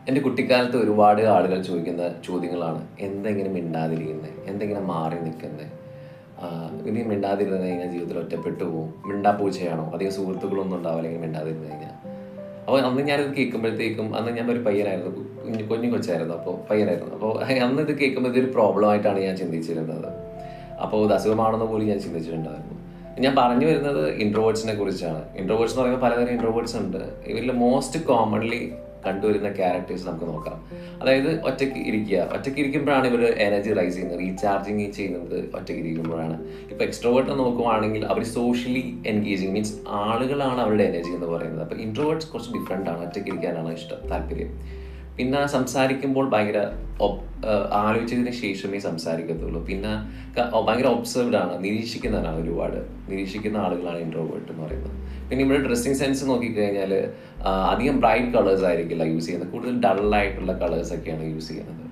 എൻ്റെ കുട്ടിക്കാലത്ത് ഒരുപാട് ആളുകൾ ചോദിക്കുന്ന ചോദ്യങ്ങളാണ്. എന്തെങ്കിലും മിണ്ടാതിരിക്കുന്നത്, എന്തെങ്കിലും മാറി നിൽക്കുന്നത്, ഇനി മിണ്ടാതിരുന്ന് കഴിഞ്ഞാൽ ജീവിതത്തിൽ ഒറ്റപ്പെട്ടു പോകും, മിണ്ടാപ്പൂച്ചയാണോ, അധികം സുഹൃത്തുക്കളൊന്നും ഉണ്ടാവില്ല ഇങ്ങനെ മിണ്ടാതിരുന്ന് കഴിഞ്ഞാൽ. അപ്പോൾ അന്ന് ഞാനിത് കേൾക്കുമ്പോഴത്തേക്കും, അന്ന് ഞാൻ ഒരു പയ്യനായിരുന്നു, കുഞ്ഞു കൊച്ചായിരുന്നു, അപ്പോൾ പയ്യനായിരുന്നു. അപ്പോൾ അന്ന് ഇത് കേൾക്കുമ്പോൾ ഇതൊരു പ്രോബ്ലം ആയിട്ടാണ് ഞാൻ ചിന്തിച്ചിരുന്നത്. അപ്പോൾ ഇത് അസുഖമാണെന്ന് പോലും ഞാൻ ചിന്തിച്ചിട്ടുണ്ടായിരുന്നു. ഞാൻ പറഞ്ഞു വരുന്നത് ഇൻട്രോവേർട്സിനെ കുറിച്ചാണ്. ഇൻട്രോവേർട്സ് എന്ന് പറയുമ്പോൾ പലതരം ഇൻട്രോവേർട്സ് ഉണ്ട്. ഇവരിൽ മോസ്റ്റ് കോമൺലി കണ്ടുവരുന്ന ക്യാരക്ടേഴ്സ് നമുക്ക് നോക്കാം. അതായത് ഒറ്റയ്ക്ക് ഇരിക്കുമ്പോഴാണ് ഇവർ എനർജി റൈസ് ചെയ്യുന്നത്, റീചാർജിങ് ചെയ്യുന്നത് ഒറ്റയ്ക്ക് ഇരിക്കുമ്പോഴാണ്. ഇപ്പോൾ എക്സ്ട്രോവേർട്ട് നോക്കുവാണെങ്കിൽ അവർ സോഷ്യലി എൻഗേജിങ്, മീൻസ് ആളുകളാണ് അവരുടെ എനർജി എന്ന് പറയുന്നത്. അപ്പോൾ ഇൻട്രോവേർട്സ് കുറച്ച് ഡിഫറെൻ്റ് ആണ്, ഒറ്റയ്ക്ക് ഇരിക്കാനാണ് താല്പര്യം. പിന്നെ സംസാരിക്കുമ്പോൾ ഭയങ്കര ആലോചിച്ചതിന് ശേഷമേ സംസാരിക്കത്തുള്ളൂ. പിന്നെ ഭയങ്കര ഒബ്സർവ്ഡ് ആണ്, നിരീക്ഷിക്കുന്നവരാണ്, ഒരുപാട് നിരീക്ഷിക്കുന്ന ആളുകളാണ് ഇൻട്രോവേർട്ട് എന്ന് പറയുന്നത്. പിന്നെ ഇവിടെ ഡ്രസ്സിങ് സെൻസ് നോക്കിക്കഴിഞ്ഞാൽ അധികം ബ്രൈറ്റ് കളേഴ്സ് ആയിരിക്കില്ല യൂസ് ചെയ്യുന്നത്, കൂടുതൽ ഡള്ളായിട്ടുള്ള കളേഴ്സൊക്കെയാണ് യൂസ് ചെയ്യുന്നത്.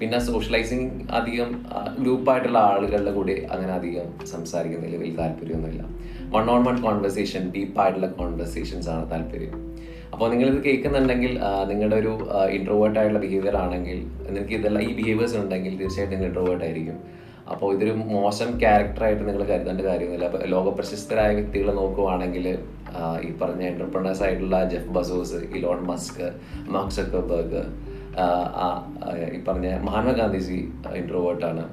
പിന്നെ സോഷ്യലൈസിങ് അധികം ഗ്രൂപ്പായിട്ടുള്ള ആളുകളുടെ കൂടെ അങ്ങനെ അധികം സംസാരിക്കുന്നതിൽ വലിയ താല്പര്യമൊന്നുമില്ല. വൺ ഓൺ വൺ കോൺവെർസേഷൻ, ഡീപ്പായിട്ടുള്ള കോൺവെർസേഷൻസ് ആണ് താല്പര്യം. അപ്പോൾ നിങ്ങളിത് കേൾക്കുന്നുണ്ടെങ്കിൽ നിങ്ങളുടെ ഒരു ഇൻട്രോവേർട്ട് ആയിട്ടുള്ള ബിഹേവിയർ ആണെങ്കിൽ, നിങ്ങൾക്ക് ഇതെല്ലാം ഈ ബിഹേവിയേഴ്സ് ഉണ്ടെങ്കിൽ തീർച്ചയായിട്ടും നിങ്ങൾ ഇൻട്രോവേർട്ട് ആയിരിക്കും. അപ്പോൾ ഇതൊരു മോശം ക്യാരക്ടറായിട്ട് നിങ്ങൾ കരുതേണ്ട കാര്യമൊന്നുമില്ല. അപ്പോൾ ലോകപ്രശസ്തരായ വ്യക്തികളെ നോക്കുവാണെങ്കിൽ ഈ പറഞ്ഞ എൻ്റർപ്രണേഴ്സ് ആയിട്ടുള്ള Jeff Bezos, Elon Musk, mark Zuckerberg, ഈ പറഞ്ഞ മഹാത്മാഗാന്ധിജി ഇൻട്രോവേർട്ടാണ്.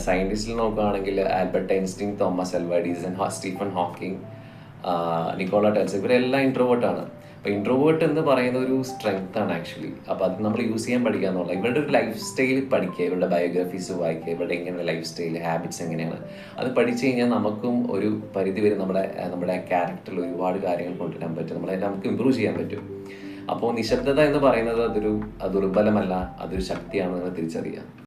സയൻറ്റിസ്റ്റിൽ നോക്കുകയാണെങ്കിൽ Albert Einstein, Thomas Alva Edison, Stephen Hawking, Nikola Tesla, ഇവരെല്ലാം ഇൻട്രോവേർട്ടാണ്. അപ്പോൾ ഇൻട്രോവേർട്ട് എന്ന് പറയുന്ന ഒരു സ്ട്രെങ്ത് ആണ് ആക്ച്വലി. അപ്പോൾ അത് നമ്മൾ യൂസ് ചെയ്യാൻ പഠിക്കുക എന്നുള്ളത്. ഇവരുടെ ഒരു ലൈഫ് സ്റ്റൈൽ പഠിക്കുക, ഇവരുടെ ബയോഗ്രഫീസ് വായിക്കുക, ഇവരുടെ എങ്ങനെ ലൈഫ് സ്റ്റൈൽ, ഹാബിറ്റ്സ് എങ്ങനെയാണ്, അത് പഠിച്ചു കഴിഞ്ഞാൽ നമുക്കും ഒരു പരിധി വരെ നമ്മുടെ ക്യാരക്ടറിൽ ഒരുപാട് കാര്യങ്ങൾ കൊണ്ടുവരാൻ പറ്റും, നമുക്ക് ഇമ്പ്രൂവ് ചെയ്യാൻ പറ്റും. അപ്പോൾ നിശബ്ദത എന്ന് പറയുന്നത് അതൊരു ദുർബലമല്ല, അതൊരു ശക്തിയാണെന്ന് തിരിച്ചറിയുക.